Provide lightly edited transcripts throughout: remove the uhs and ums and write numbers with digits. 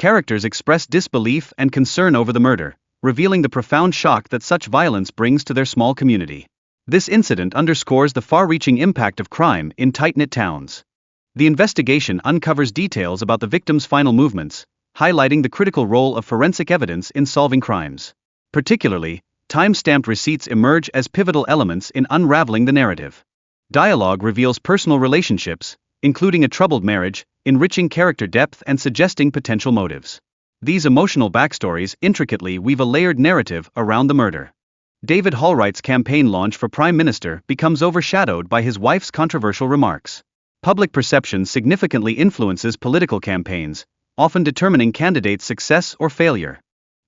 Characters express disbelief and concern over the murder, revealing the profound shock that such violence brings to their small community. This incident underscores the far-reaching impact of crime in tight-knit towns. The investigation uncovers details about the victim's final movements, highlighting the critical role of forensic evidence in solving crimes. Particularly, time-stamped receipts emerge as pivotal elements in unraveling the narrative. Dialogue reveals personal relationships, including a troubled marriage, enriching character depth and suggesting potential motives. These emotional backstories intricately weave a layered narrative around the murder. David Hallwright's campaign launch for Prime Minister becomes overshadowed by his wife's controversial remarks. Public perception significantly influences political campaigns, often determining candidates' success or failure.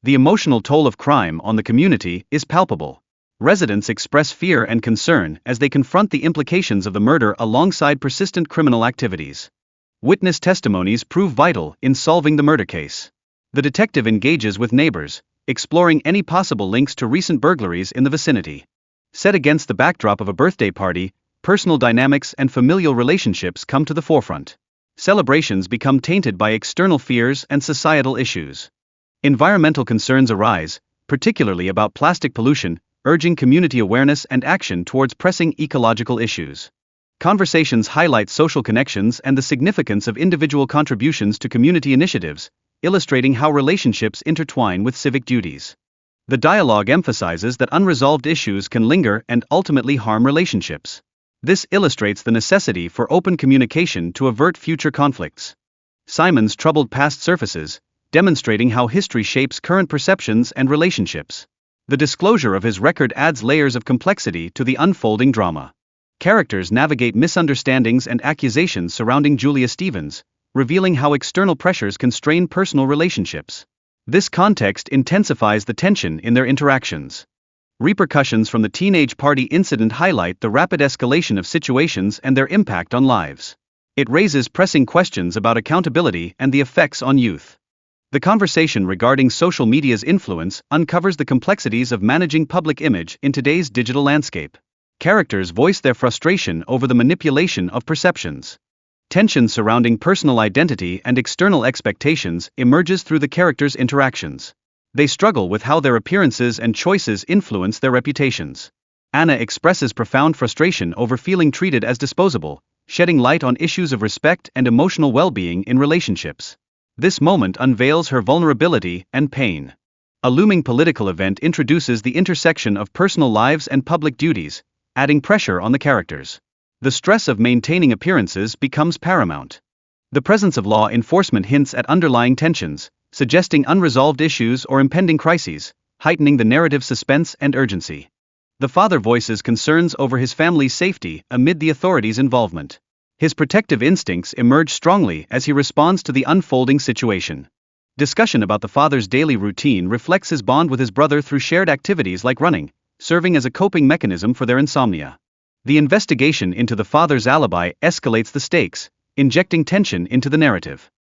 The emotional toll of crime on the community is palpable. Residents express fear and concern as they confront the implications of the murder alongside persistent criminal activities. Witness testimonies prove vital in solving the murder case. The detective engages with neighbors, exploring any possible links to recent burglaries in the vicinity. Set against the backdrop of a birthday party, personal dynamics and familial relationships come to the forefront. Celebrations become tainted by external fears and societal issues. Environmental concerns arise, particularly about plastic pollution, urging community awareness and action towards pressing ecological issues. Conversations highlight social connections and the significance of individual contributions to community initiatives, illustrating how relationships intertwine with civic duties. The dialogue emphasizes that unresolved issues can linger and ultimately harm relationships. This illustrates the necessity for open communication to avert future conflicts. Simon's troubled past surfaces, demonstrating how history shapes current perceptions and relationships. The disclosure of his record adds layers of complexity to the unfolding drama. Characters navigate misunderstandings and accusations surrounding Julia Stevens, revealing how external pressures can strain personal relationships. This context intensifies the tension in their interactions. Repercussions from the teenage party incident highlight the rapid escalation of situations and their impact on lives. It raises pressing questions about accountability and the effects on youth. The conversation regarding social media's influence uncovers the complexities of managing public image in today's digital landscape. Characters voice their frustration over the manipulation of perceptions. Tension surrounding personal identity and external expectations emerges through the characters' interactions. They struggle with how their appearances and choices influence their reputations. Anna expresses profound frustration over feeling treated as disposable, shedding light on issues of respect and emotional well-being in relationships. This moment unveils her vulnerability and pain. A looming political event introduces the intersection of personal lives and public duties, adding pressure on the characters. The stress of maintaining appearances becomes paramount. The presence of law enforcement hints at underlying tensions, suggesting unresolved issues or impending crises, heightening the narrative suspense and urgency. The father voices concerns over his family's safety amid the authorities' involvement. His protective instincts emerge strongly as he responds to the unfolding situation. Discussion about the father's daily routine reflects his bond with his brother through shared activities like running, serving as a coping mechanism for their insomnia. The investigation into the father's alibi escalates the stakes, injecting tension into the narrative.